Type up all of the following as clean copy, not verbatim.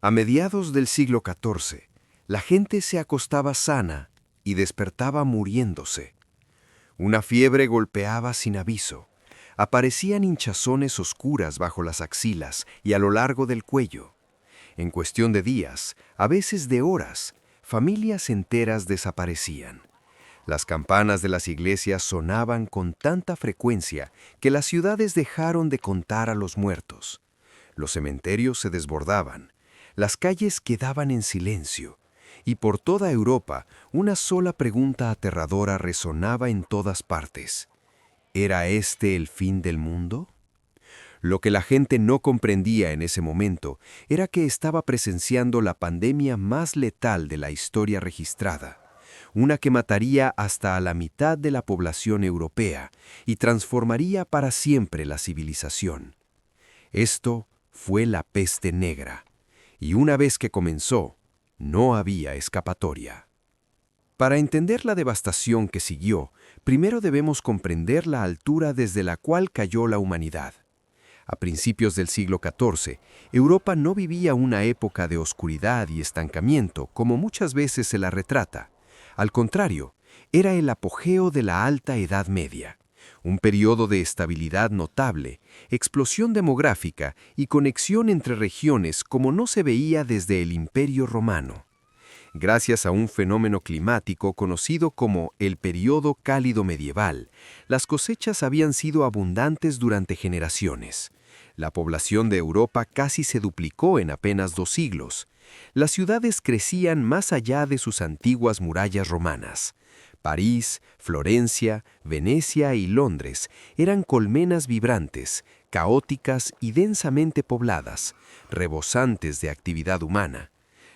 A mediados del siglo XIV, la gente se acostaba sana y despertaba muriéndose. Una fiebre golpeaba sin aviso. Aparecían hinchazones oscuras bajo las axilas y a lo largo del cuello. En cuestión de días, a veces de horas, familias enteras desaparecían. Las campanas de las iglesias sonaban con tanta frecuencia que las ciudades dejaron de contar a los muertos. Los cementerios se desbordaban, las calles quedaban en silencio, y por toda Europa una sola pregunta aterradora resonaba en todas partes. ¿Era este el fin del mundo? Lo que la gente no comprendía en ese momento era que estaba presenciando la pandemia más letal de la historia registrada, una que mataría hasta a la mitad de la población europea y transformaría para siempre la civilización. Esto fue la peste negra, y una vez que comenzó, no había escapatoria. Para entender la devastación que siguió, primero debemos comprender la altura desde la cual cayó la humanidad. A principios del siglo XIV, Europa no vivía una época de oscuridad y estancamiento como muchas veces se la retrata. Al contrario, era el apogeo de la Alta Edad Media, un periodo de estabilidad notable, explosión demográfica y conexión entre regiones como no se veía desde el Imperio Romano. Gracias a un fenómeno climático conocido como el período cálido medieval, las cosechas habían sido abundantes durante generaciones. La población de Europa casi se duplicó en apenas 2 siglos. Las ciudades crecían más allá de sus antiguas murallas romanas. París, Florencia, Venecia y Londres eran colmenas vibrantes, caóticas y densamente pobladas, rebosantes de actividad humana.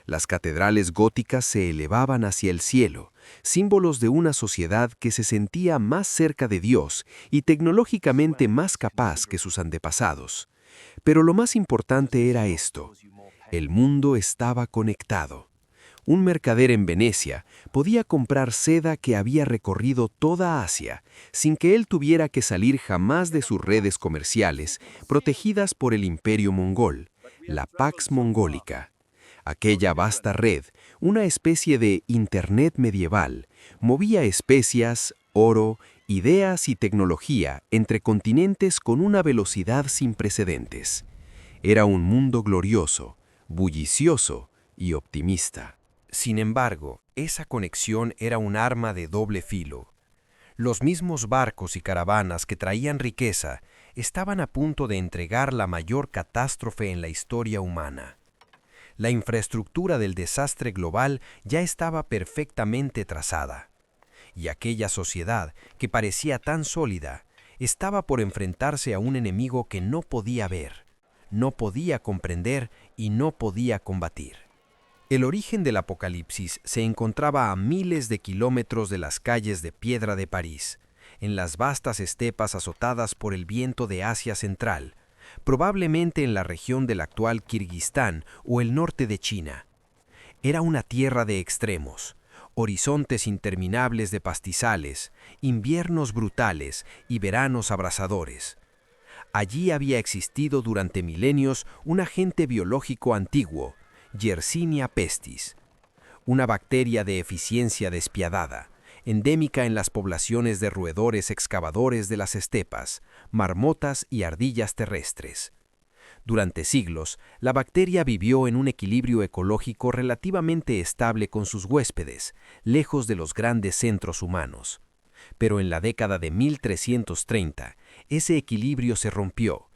Las catedrales góticas se elevaban hacia el cielo, símbolos de una sociedad que se sentía más cerca de Dios y tecnológicamente más capaz que sus antepasados. Pero lo más importante era esto: el mundo estaba conectado. Un mercader en Venecia podía comprar seda que había recorrido toda Asia, sin que él tuviera que salir jamás de sus redes comerciales, protegidas por el Imperio Mongol, la Pax Mongólica. Aquella vasta red, una especie de Internet medieval, movía especias, oro, ideas y tecnología entre continentes con una velocidad sin precedentes. Era un mundo glorioso, bullicioso y optimista. Sin embargo, esa conexión era un arma de doble filo. Los mismos barcos y caravanas que traían riqueza estaban a punto de entregar la mayor catástrofe en la historia humana. La infraestructura del desastre global ya estaba perfectamente trazada, y aquella sociedad, que parecía tan sólida, estaba por enfrentarse a un enemigo que no podía ver, no podía comprender y no podía combatir. El origen del apocalipsis se encontraba a miles de kilómetros de las calles de piedra de París, en las vastas estepas azotadas por el viento de Asia Central, probablemente en la región del actual Kirguistán o el norte de China. Era una tierra de extremos, horizontes interminables de pastizales, inviernos brutales y veranos abrasadores. Allí había existido durante milenios un agente biológico antiguo, Yersinia pestis, una bacteria de eficiencia despiadada, endémica en las poblaciones de roedores excavadores de las estepas, marmotas y ardillas terrestres. Durante siglos, la bacteria vivió en un equilibrio ecológico relativamente estable con sus huéspedes, lejos de los grandes centros humanos. Pero en la década de 1330, ese equilibrio se rompió.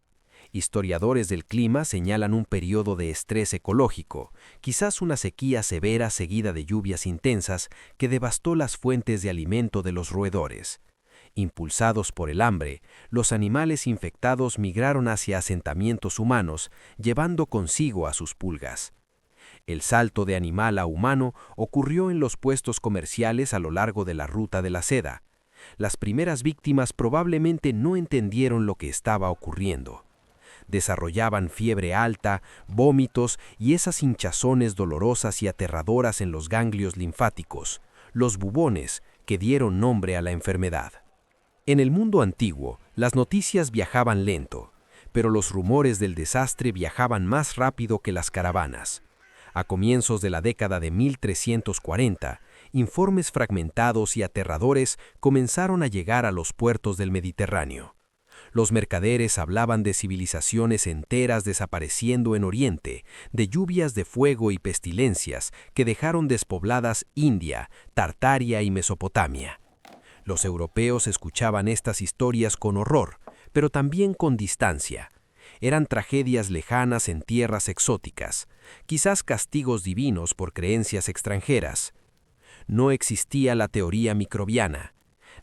Historiadores del clima señalan un periodo de estrés ecológico, quizás una sequía severa seguida de lluvias intensas que devastó las fuentes de alimento de los roedores. Impulsados por el hambre, los animales infectados migraron hacia asentamientos humanos, llevando consigo a sus pulgas. El salto de animal a humano ocurrió en los puestos comerciales a lo largo de la ruta de la seda. Las primeras víctimas probablemente no entendieron lo que estaba ocurriendo. Desarrollaban fiebre alta, vómitos y esas hinchazones dolorosas y aterradoras en los ganglios linfáticos, los bubones que dieron nombre a la enfermedad. En el mundo antiguo, las noticias viajaban lento, pero los rumores del desastre viajaban más rápido que las caravanas. A comienzos de la década de 1340, informes fragmentados y aterradores comenzaron a llegar a los puertos del Mediterráneo. Los mercaderes hablaban de civilizaciones enteras desapareciendo en Oriente, de lluvias de fuego y pestilencias que dejaron despobladas India, Tartaria y Mesopotamia. Los europeos escuchaban estas historias con horror, pero también con distancia. Eran tragedias lejanas en tierras exóticas, quizás castigos divinos por creencias extranjeras. No existía la teoría microbiana.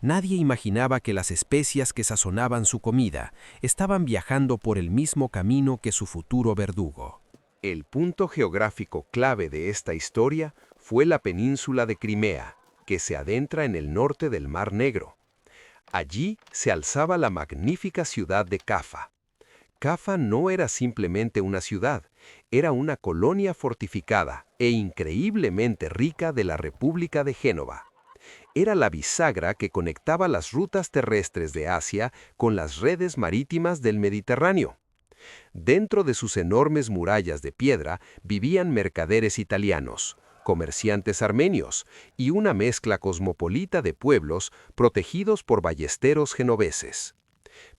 Nadie imaginaba que las especias que sazonaban su comida estaban viajando por el mismo camino que su futuro verdugo. El punto geográfico clave de esta historia fue la península de Crimea, que se adentra en el norte del Mar Negro. Allí se alzaba la magnífica ciudad de Cafa. Cafa no era simplemente una ciudad, era una colonia fortificada e increíblemente rica de la República de Génova. Era la bisagra que conectaba las rutas terrestres de Asia con las redes marítimas del Mediterráneo. Dentro de sus enormes murallas de piedra vivían mercaderes italianos, comerciantes armenios y una mezcla cosmopolita de pueblos protegidos por ballesteros genoveses.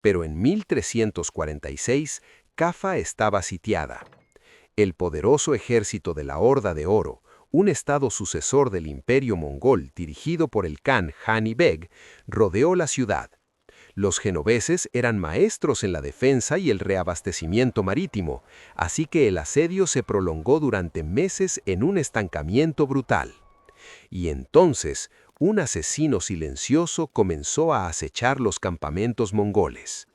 Pero en 1346, Cafa estaba sitiada. El poderoso ejército de la Horda de Oro, un estado sucesor del imperio mongol dirigido por el Khan Hani Beg, rodeó la ciudad. Los genoveses eran maestros en la defensa y el reabastecimiento marítimo, así que el asedio se prolongó durante meses en un estancamiento brutal. Y entonces, un asesino silencioso comenzó a acechar los campamentos mongoles.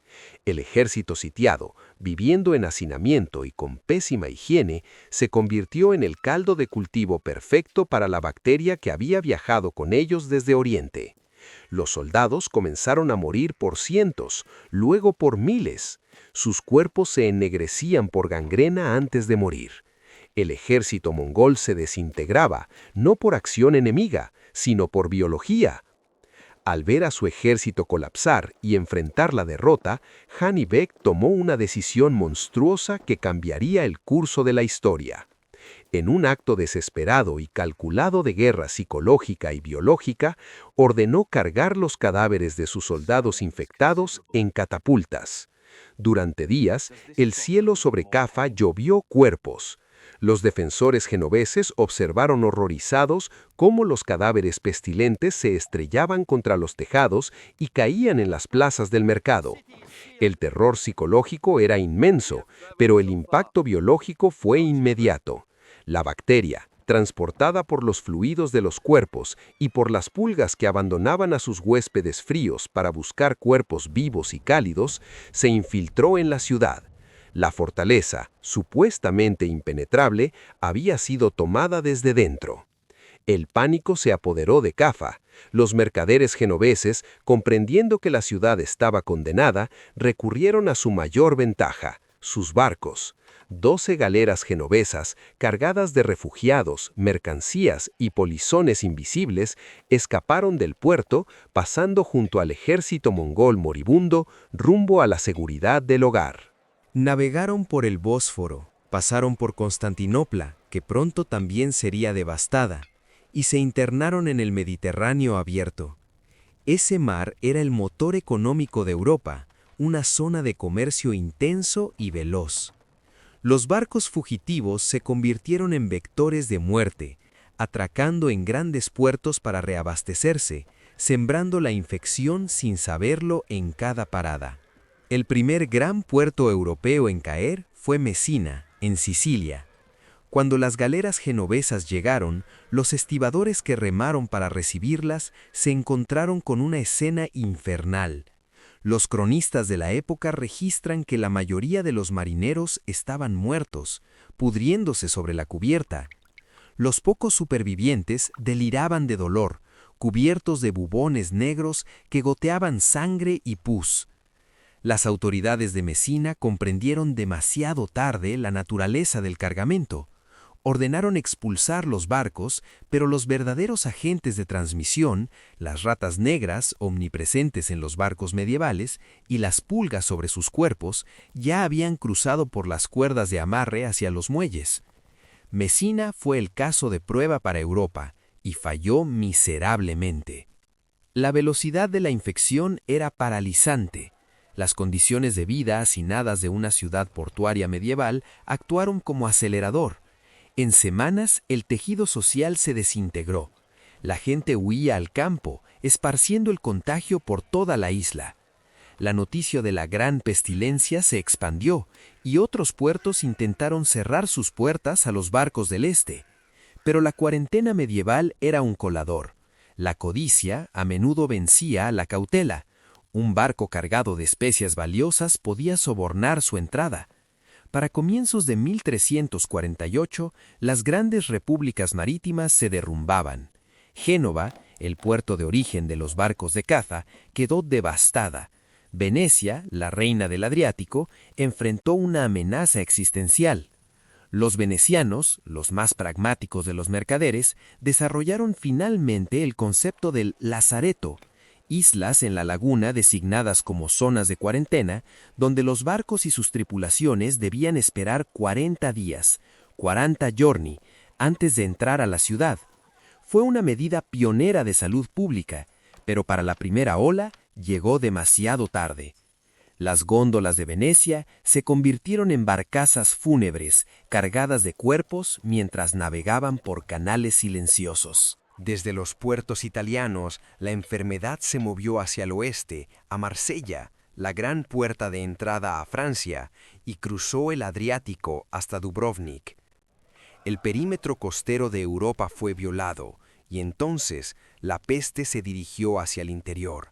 El ejército sitiado, viviendo en hacinamiento y con pésima higiene, se convirtió en el caldo de cultivo perfecto para la bacteria que había viajado con ellos desde Oriente. Los soldados comenzaron a morir por cientos, luego por miles. Sus cuerpos se ennegrecían por gangrena antes de morir. El ejército mongol se desintegraba, no por acción enemiga, sino por biología. Al ver a su ejército colapsar y enfrentar la derrota, Hani Beg tomó una decisión monstruosa que cambiaría el curso de la historia. En un acto desesperado y calculado de guerra psicológica y biológica, ordenó cargar los cadáveres de sus soldados infectados en catapultas. Durante días, el cielo sobre Cafa llovió cuerpos. Los defensores genoveses observaron horrorizados cómo los cadáveres pestilentes se estrellaban contra los tejados y caían en las plazas del mercado. El terror psicológico era inmenso, pero el impacto biológico fue inmediato. La bacteria, transportada por los fluidos de los cuerpos y por las pulgas que abandonaban a sus huéspedes fríos para buscar cuerpos vivos y cálidos, se infiltró en la ciudad. La fortaleza, supuestamente impenetrable, había sido tomada desde dentro. El pánico se apoderó de Cafa. Los mercaderes genoveses, comprendiendo que la ciudad estaba condenada, recurrieron a su mayor ventaja, sus barcos. 12 galeras genovesas, cargadas de refugiados, mercancías y polizones invisibles, escaparon del puerto, pasando junto al ejército mongol moribundo rumbo a la seguridad del hogar. Navegaron por el Bósforo, pasaron por Constantinopla, que pronto también sería devastada, y se internaron en el Mediterráneo abierto. Ese mar era el motor económico de Europa, una zona de comercio intenso y veloz. Los barcos fugitivos se convirtieron en vectores de muerte, atracando en grandes puertos para reabastecerse, sembrando la infección sin saberlo en cada parada. El primer gran puerto europeo en caer fue Mesina, en Sicilia. Cuando las galeras genovesas llegaron, los estibadores que remaron para recibirlas se encontraron con una escena infernal. Los cronistas de la época registran que la mayoría de los marineros estaban muertos, pudriéndose sobre la cubierta. Los pocos supervivientes deliraban de dolor, cubiertos de bubones negros que goteaban sangre y pus. Las autoridades de Mesina comprendieron demasiado tarde la naturaleza del cargamento. Ordenaron expulsar los barcos, pero los verdaderos agentes de transmisión, las ratas negras omnipresentes en los barcos medievales y las pulgas sobre sus cuerpos, ya habían cruzado por las cuerdas de amarre hacia los muelles. Mesina fue el caso de prueba para Europa y falló miserablemente. La velocidad de la infección era paralizante. Las condiciones de vida hacinadas de una ciudad portuaria medieval actuaron como acelerador. En semanas, el tejido social se desintegró. La gente huía al campo, esparciendo el contagio por toda la isla. La noticia de la gran pestilencia se expandió y otros puertos intentaron cerrar sus puertas a los barcos del este. Pero la cuarentena medieval era un colador. La codicia a menudo vencía a la cautela. Un barco cargado de especias valiosas podía sobornar su entrada. Para comienzos de 1348, las grandes repúblicas marítimas se derrumbaban. Génova, el puerto de origen de los barcos de caza, quedó devastada. Venecia, la reina del Adriático, enfrentó una amenaza existencial. Los venecianos, los más pragmáticos de los mercaderes, desarrollaron finalmente el concepto del lazareto, islas en la laguna designadas como zonas de cuarentena, donde los barcos y sus tripulaciones debían esperar 40 días, 40 giorni, antes de entrar a la ciudad. Fue una medida pionera de salud pública, pero para la primera ola llegó demasiado tarde. Las góndolas de Venecia se convirtieron en barcazas fúnebres, cargadas de cuerpos mientras navegaban por canales silenciosos. Desde los puertos italianos, la enfermedad se movió hacia el oeste, a Marsella, la gran puerta de entrada a Francia, y cruzó el Adriático hasta Dubrovnik. El perímetro costero de Europa fue violado, y entonces la peste se dirigió hacia el interior.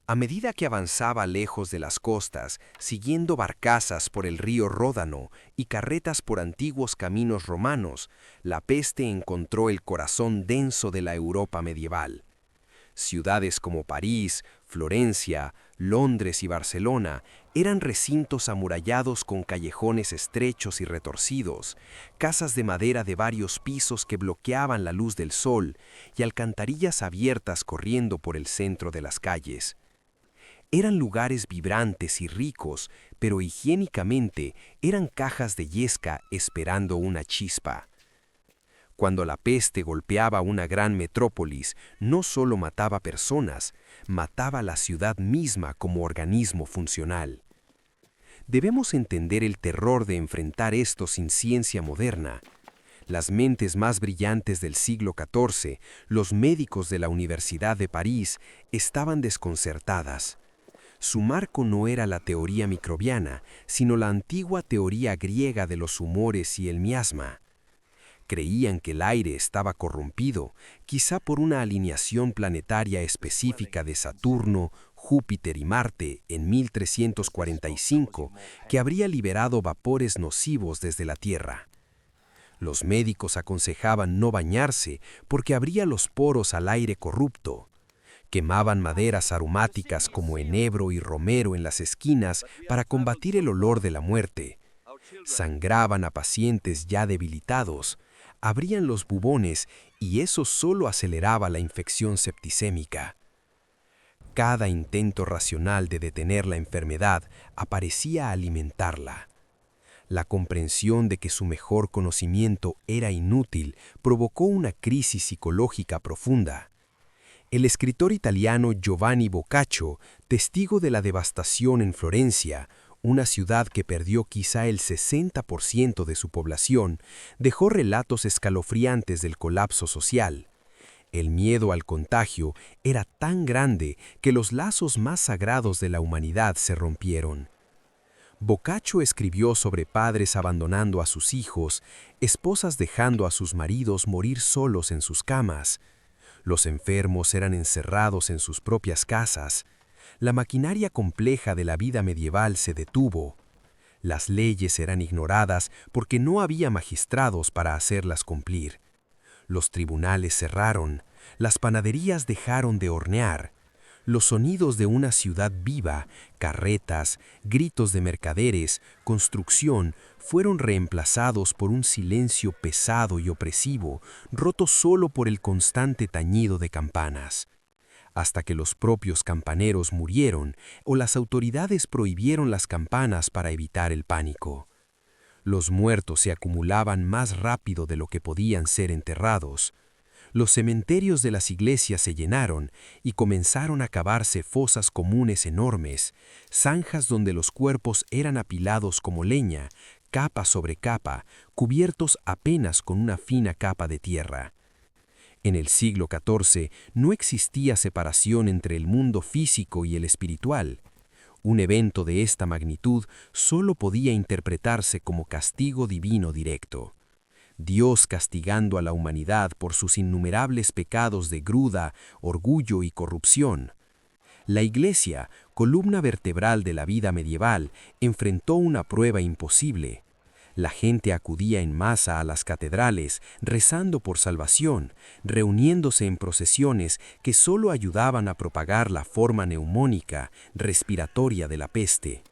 A medida que avanzaba lejos de las costas, siguiendo barcazas por el río Ródano y carretas por antiguos caminos romanos, la peste encontró el corazón denso de la Europa medieval. Ciudades como París, Florencia, Londres y Barcelona eran recintos amurallados con callejones estrechos y retorcidos, casas de madera de varios pisos que bloqueaban la luz del sol y alcantarillas abiertas corriendo por el centro de las calles. Eran lugares vibrantes y ricos, pero higiénicamente eran cajas de yesca esperando una chispa. Cuando la peste golpeaba una gran metrópolis, no solo mataba personas, mataba la ciudad misma como organismo funcional. Debemos entender el terror de enfrentar esto sin ciencia moderna. Las mentes más brillantes del siglo XIV, los médicos de la Universidad de París, estaban desconcertadas. Su marco no era la teoría microbiana, sino la antigua teoría griega de los humores y el miasma. Creían que el aire estaba corrompido, quizá por una alineación planetaria específica de Saturno, Júpiter y Marte en 1345, que habría liberado vapores nocivos desde la Tierra. Los médicos aconsejaban no bañarse porque abría los poros al aire corrupto. Quemaban maderas aromáticas como enebro y romero en las esquinas para combatir el olor de la muerte. Sangraban a pacientes ya debilitados, abrían los bubones y eso solo aceleraba la infección septicémica. Cada intento racional de detener la enfermedad aparecía alimentarla. La comprensión de que su mejor conocimiento era inútil provocó una crisis psicológica profunda. El escritor italiano Giovanni Boccaccio, testigo de la devastación en Florencia, una ciudad que perdió quizá el 60% de su población, dejó relatos escalofriantes del colapso social. El miedo al contagio era tan grande que los lazos más sagrados de la humanidad se rompieron. Boccaccio escribió sobre padres abandonando a sus hijos, esposas dejando a sus maridos morir solos en sus camas. Los enfermos eran encerrados en sus propias casas. La maquinaria compleja de la vida medieval se detuvo. Las leyes eran ignoradas porque no había magistrados para hacerlas cumplir. Los tribunales cerraron, las panaderías dejaron de hornear. Los sonidos de una ciudad viva, carretas, gritos de mercaderes, construcción, fueron reemplazados por un silencio pesado y opresivo, roto solo por el constante tañido de campanas. Hasta que los propios campaneros murieron o las autoridades prohibieron las campanas para evitar el pánico. Los muertos se acumulaban más rápido de lo que podían ser enterrados. Los cementerios de las iglesias se llenaron y comenzaron a cavarse fosas comunes enormes, zanjas donde los cuerpos eran apilados como leña, capa sobre capa, cubiertos apenas con una fina capa de tierra. En el siglo XIV no existía separación entre el mundo físico y el espiritual. Un evento de esta magnitud solo podía interpretarse como castigo divino directo. Dios castigando a la humanidad por sus innumerables pecados de gruda, orgullo y corrupción. La Iglesia, columna vertebral de la vida medieval, enfrentó una prueba imposible. La gente acudía en masa a las catedrales, rezando por salvación, reuniéndose en procesiones que solo ayudaban a propagar la forma neumónica, respiratoria de la peste.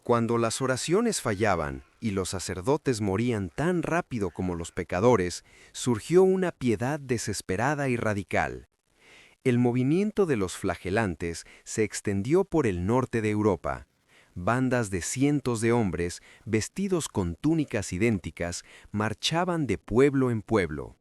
Cuando las oraciones fallaban y los sacerdotes morían tan rápido como los pecadores, surgió una piedad desesperada y radical. El movimiento de los flagelantes se extendió por el norte de Europa. Bandas de cientos de hombres, vestidos con túnicas idénticas, marchaban de pueblo en pueblo.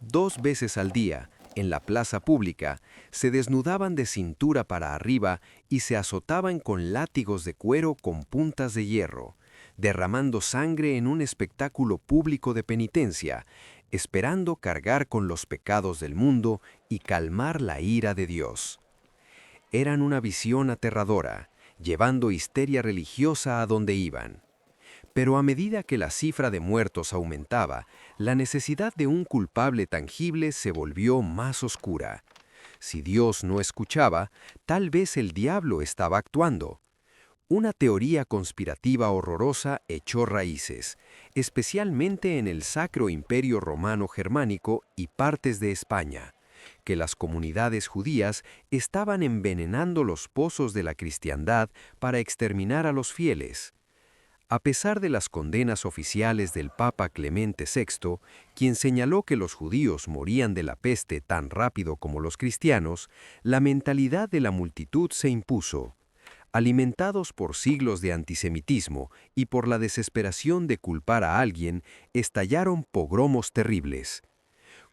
2 veces al día, en la plaza pública, se desnudaban de cintura para arriba y se azotaban con látigos de cuero con puntas de hierro, derramando sangre en un espectáculo público de penitencia, esperando cargar con los pecados del mundo y calmar la ira de Dios. Eran una visión aterradora, llevando histeria religiosa a donde iban. Pero a medida que la cifra de muertos aumentaba, la necesidad de un culpable tangible se volvió más oscura. Si Dios no escuchaba, tal vez el diablo estaba actuando. Una teoría conspirativa horrorosa echó raíces, especialmente en el Sacro Imperio Romano Germánico y partes de España, que las comunidades judías estaban envenenando los pozos de la cristiandad para exterminar a los fieles. A pesar de las condenas oficiales del Papa Clemente VI, quien señaló que los judíos morían de la peste tan rápido como los cristianos, la mentalidad de la multitud se impuso. Alimentados por siglos de antisemitismo y por la desesperación de culpar a alguien, estallaron pogromos terribles.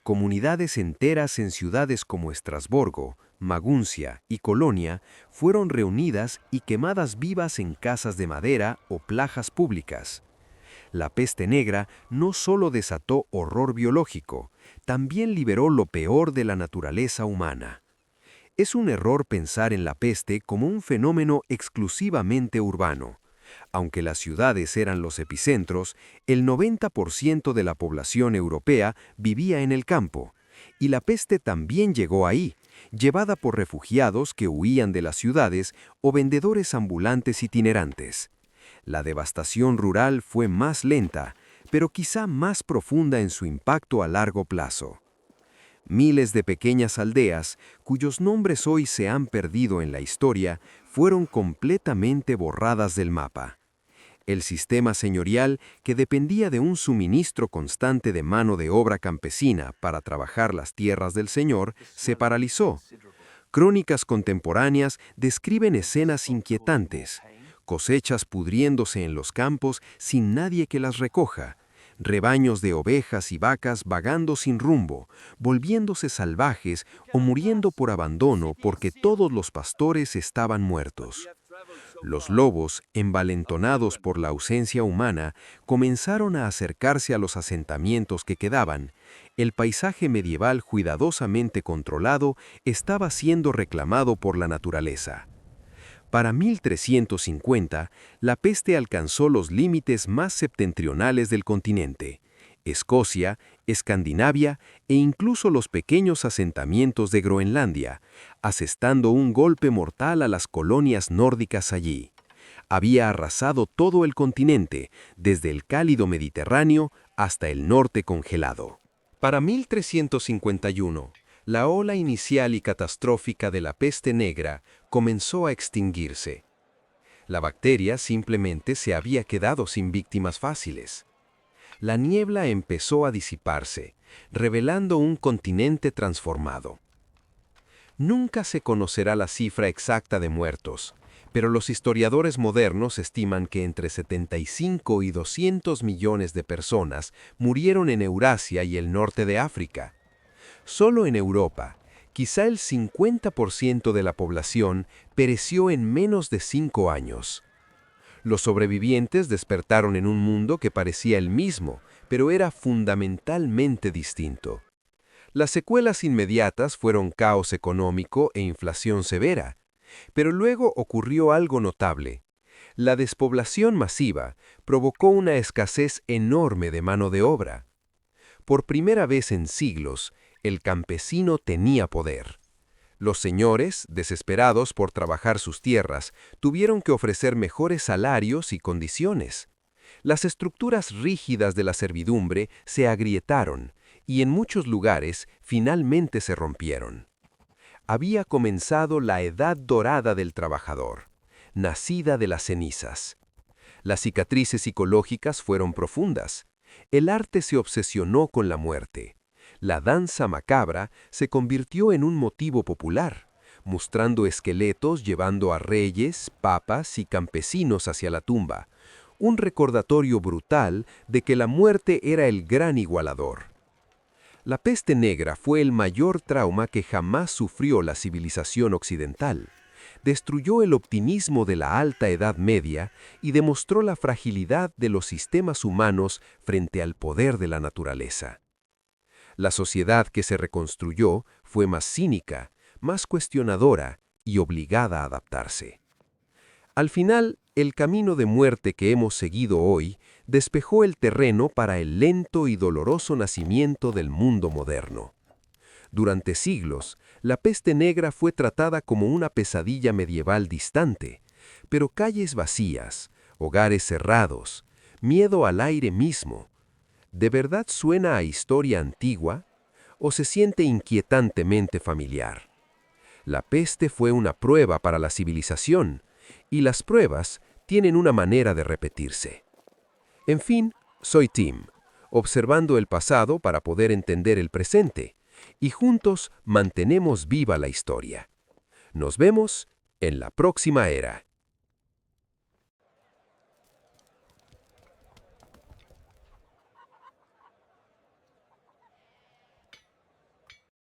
Comunidades enteras en ciudades como Estrasburgo, Maguncia y Colonia fueron reunidas y quemadas vivas en casas de madera o plajas públicas. La peste negra no solo desató horror biológico, también liberó lo peor de la naturaleza humana. Es un error pensar en la peste como un fenómeno exclusivamente urbano. Aunque las ciudades eran los epicentros, el 90% de la población europea vivía en el campo, y la peste también llegó ahí, llevada por refugiados que huían de las ciudades o vendedores ambulantes itinerantes. La devastación rural fue más lenta, pero quizá más profunda en su impacto a largo plazo. Miles de pequeñas aldeas, cuyos nombres hoy se han perdido en la historia, fueron completamente borradas del mapa. El sistema señorial, que dependía de un suministro constante de mano de obra campesina para trabajar las tierras del señor, se paralizó. Crónicas contemporáneas describen escenas inquietantes: cosechas pudriéndose en los campos sin nadie que las recoja, rebaños de ovejas y vacas vagando sin rumbo, volviéndose salvajes o muriendo por abandono porque todos los pastores estaban muertos. Los lobos, envalentonados por la ausencia humana, comenzaron a acercarse a los asentamientos que quedaban. El paisaje medieval cuidadosamente controlado estaba siendo reclamado por la naturaleza. Para 1350, la peste alcanzó los límites más septentrionales del continente: Escocia, Escandinavia e incluso los pequeños asentamientos de Groenlandia, asestando un golpe mortal a las colonias nórdicas allí. Había arrasado todo el continente, desde el cálido Mediterráneo hasta el norte congelado. Para 1351, la ola inicial y catastrófica de la peste negra comenzó a extinguirse. La bacteria simplemente se había quedado sin víctimas fáciles. La niebla empezó a disiparse, revelando un continente transformado. Nunca se conocerá la cifra exacta de muertos, pero los historiadores modernos estiman que entre 75 y 200 millones de personas murieron en Eurasia y el norte de África. Solo en Europa, quizá el 50% de la población pereció en menos de 5 años. Los sobrevivientes despertaron en un mundo que parecía el mismo, pero era fundamentalmente distinto. Las secuelas inmediatas fueron caos económico e inflación severa, pero luego ocurrió algo notable. La despoblación masiva provocó una escasez enorme de mano de obra. Por primera vez en siglos, el campesino tenía poder. Los señores, desesperados por trabajar sus tierras, tuvieron que ofrecer mejores salarios y condiciones. Las estructuras rígidas de la servidumbre se agrietaron y en muchos lugares finalmente se rompieron. Había comenzado la edad dorada del trabajador, nacida de las cenizas. Las cicatrices psicológicas fueron profundas. El arte se obsesionó con la muerte. La danza macabra se convirtió en un motivo popular, mostrando esqueletos llevando a reyes, papas y campesinos hacia la tumba, un recordatorio brutal de que la muerte era el gran igualador. La peste negra fue el mayor trauma que jamás sufrió la civilización occidental. Destruyó el optimismo de la alta Edad Media y demostró la fragilidad de los sistemas humanos frente al poder de la naturaleza. La sociedad que se reconstruyó fue más cínica, más cuestionadora y obligada a adaptarse. Al final, el camino de muerte que hemos seguido hoy despejó el terreno para el lento y doloroso nacimiento del mundo moderno. Durante siglos, la peste negra fue tratada como una pesadilla medieval distante, pero calles vacías, hogares cerrados, miedo al aire mismo. ¿De verdad suena a historia antigua o se siente inquietantemente familiar? La peste fue una prueba para la civilización, y las pruebas tienen una manera de repetirse. En fin, soy Tim, observando el pasado para poder entender el presente, y juntos mantenemos viva la historia. Nos vemos en la próxima era.